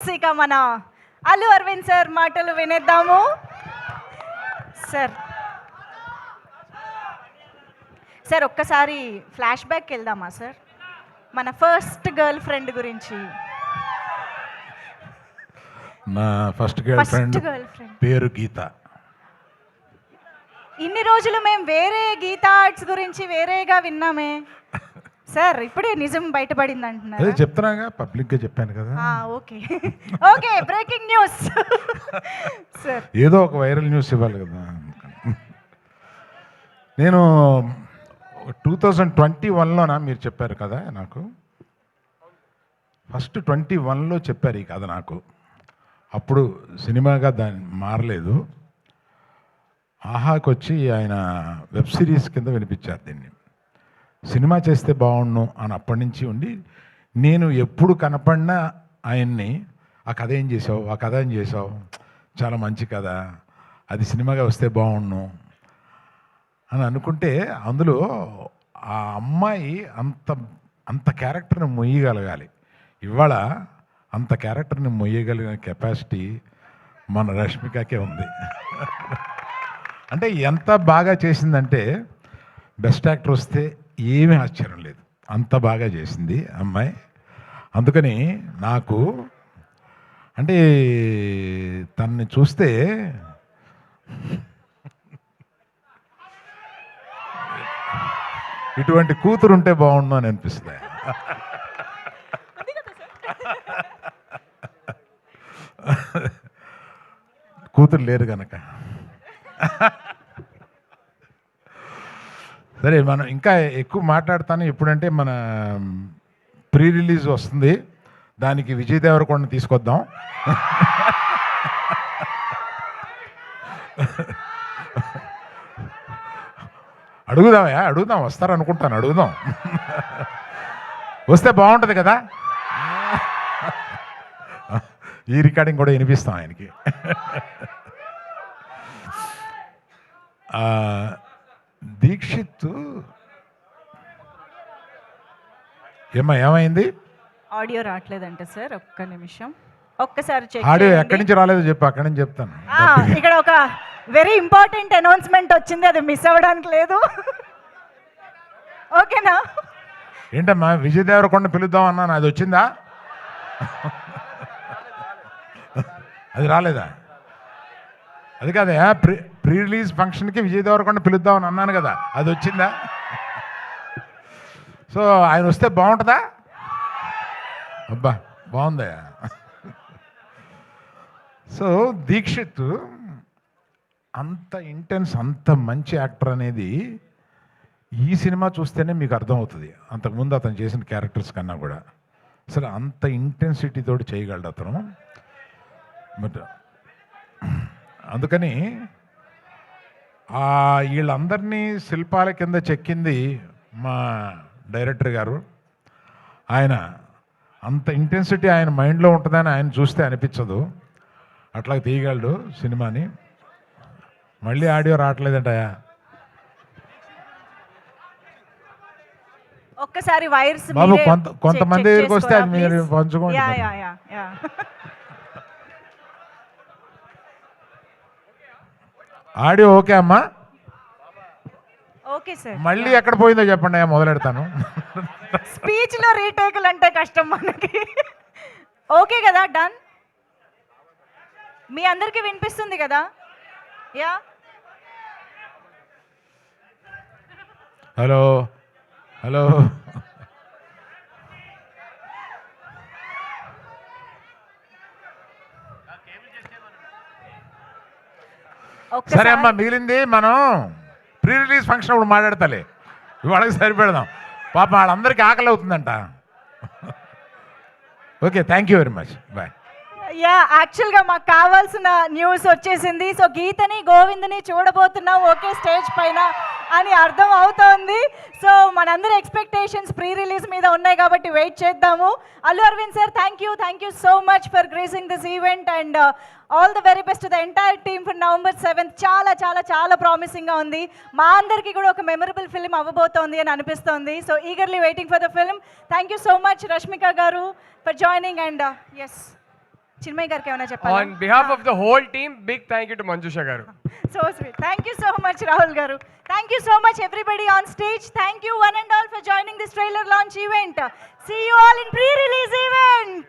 ఇక మన అల్లు అరవింద్ సార్ మాటలు వినేద్దాము. సార్ సార్ ఒక్కసారి ఫ్లాష్ బ్యాక్ వెళ్దామా సార్? మన ఫస్ట్ గర్ల్ ఫ్రెండ్ గురించి. నా ఫస్ట్ గర్ల్ ఫ్రెండ్ పేరు గీత. ఇన్ని రోజులు మేము వేరే గీతా ఆర్ట్స్ గురించి వేరేగా విన్నామే సార్, ఇప్పుడే నిజం బయటపడింది అంటున్నారు. అదే చెప్తున్నాగా, పబ్లిక్ గా చెప్పాను కదా. Okay okay, breaking news sir. ఏదో ఒక వైరల్ న్యూస్ ఇవ్వాలి కదా. నేను 2021లోనా మీరు చెప్పారు కదా నాకు, ఫస్ట్ 21లో చెప్పారు ఈ కథ నాకు. అప్పుడు సినిమాగా దాన్ని మారలేదు. ఆహాకి వచ్చి ఆయన వెబ్ సిరీస్ కింద వినిపించారు దీన్ని. సినిమా చేస్తే బాగుండు అని అప్పటి నుంచి ఉండి, నేను ఎప్పుడు కనపడినా ఆయన్ని ఆ కథ ఏం చేసావు, ఆ కథ ఏం చేసావు, చాలా మంచి కథ, అది సినిమాగా వస్తే బాగుండు అని అనుకుంటే, అందులో ఆ అమ్మాయి అంత అంత క్యారెక్టర్ని మొయ్యగలగాలి. ఇవాళ అంత క్యారెక్టర్ని మొయ్యగలిగిన కెపాసిటీ మన రష్మికకే ఉంది. అంటే ఎంత బాగా చేసిందంటే, బెస్ట్ యాక్టర్ వస్తే ఏమీ ఆశ్చర్యం లేదు, అంత బాగా చేసింది అమ్మాయి. అందుకని నాకు అంటే తనని చూస్తే ఇటువంటి కూతురు ఉంటే బాగుండు అని అనిపిస్తుంది. కూతురు లేరు కనుక. సరే, మనం ఇంకా ఎక్కువ మాట్లాడతాను. ఎప్పుడంటే మన ప్రీ రిలీజ్ వస్తుంది, దానికి విజయ్ దేవరకొండ తీసుకొద్దాం. అడుగుదాం, వస్తారనుకుంటాను, అడుగుదాం. వస్తే బాగుంటుంది కదా. ఈ రికార్డింగ్ కూడా వినిపిస్తాం ఆయనకి. దీక్షిత్ ఏమైంది? ఆడియో రావట్లేదంటే సార్, ఒక్క నిమిషం, ఒక్కసారి చెక్. ఆడియో ఎక్కడి నుంచి రాలేదో చెప్పు, అక్కడి నుంచి చెప్తాను. ఇక్కడ ఒక వెరీ ఇంపార్టెంట్ అనౌన్స్మెంట్ వచ్చింది, అది మిస్ అవ్వడానికి లేదు. ఓకేనా? ఏంటమ్మా, విజయ్ దేవరకొండ పిలుద్దాం అన్నాను, అది వచ్చిందా? అది రాలేదా? అది కాదా, ప్రీ రిలీజ్ ఫంక్షన్కి విజయ్ దేవరకొండ పిలుద్దామని అన్నాను కదా, అది వచ్చిందా? సో ఆయన వస్తే బాగుంటుందా? అబ్బా బాగుందా. సో దీక్షిత్ అంత ఇంటెన్స్, అంత మంచి యాక్టర్ అనేది ఈ సినిమా చూస్తేనే మీకు అర్థమవుతుంది. అంతకుముందు అతను చేసిన క్యారెక్టర్స్ కన్నా కూడా అసలు అంత ఇంటెన్సిటీ తోటి చేయగలడు అతను. బట్ అందుకని వీళ్ళందరినీ శిల్పాల కింద చెక్కింది మా డైరెక్టర్ గారు. ఆయన అంత ఇంటెన్సిటీ ఆయన మైండ్లో ఉంటుందని ఆయన చూస్తే అనిపించదు, అట్లా తీయగలడు సినిమాని. మళ్ళీ ఆడియో రావట్లేదంటయా, ఒక్కసారి వైర్స్ బాబు కొంతమంది దగ్గరికి వస్తే అది మీరు పంచుకోండి. ఆడియో ఓకే అమ్మా? Okay sir. మళ్ళీ ఎక్కడ పోయిందో చెప్పండి, మొదలెడతాను. స్పీచ్ లో రీటేకులు అంటే కష్టం మనకి. ఓకే కదా, డన్. మీ అందరికీ వినిపిస్తుంది కదా? Yeah, hello hello. సరే అమ్మా, మిగిలింది మనం ప్రీ రిలీజ్ ఫంక్షన్ అప్పుడు మాట్లాడతాలే, ఇవాళకి సరిపెడదాం. పాప వాళ్ళందరికీ ఆకలి అవుతుందంట. Okay, thank you very much, bye. Yeah, యాక్చువల్గా మాకు కావాల్సిన న్యూస్ వచ్చేసింది. సో గీతని గోవిందని చూడబోతున్నాం ఒకే స్టేజ్ పైన అని అర్థం అవుతోంది. సో మనందరి ఎక్స్పెక్టేషన్స్ ప్రీ రిలీజ్ మీద ఉన్నాయి కాబట్టి వెయిట్ చేద్దాము. Allu Aravind sir, thank you so much for gracing this event and all the very best to the entire team for November 7th. చాలా చాలా చాలా ప్రామిసింగ్గా ఉంది. మా అందరికీ కూడా ఒక మెమరబుల్ ఫిల్మ్ అవ్వబోతోంది అని అనిపిస్తోంది. So eagerly waiting for the film. Thank you so much Rashmika గారు for joining and yes. Chinmay గారికి ఏమైనా చెప్పాలి? On behalf of the whole team, big thank you to Manjusha garu. So sweet. Thank you so much, Rahul garu. Thank you so much, everybody on stage. Thank you, one and all, for joining this trailer launch event. See you all in pre-release event.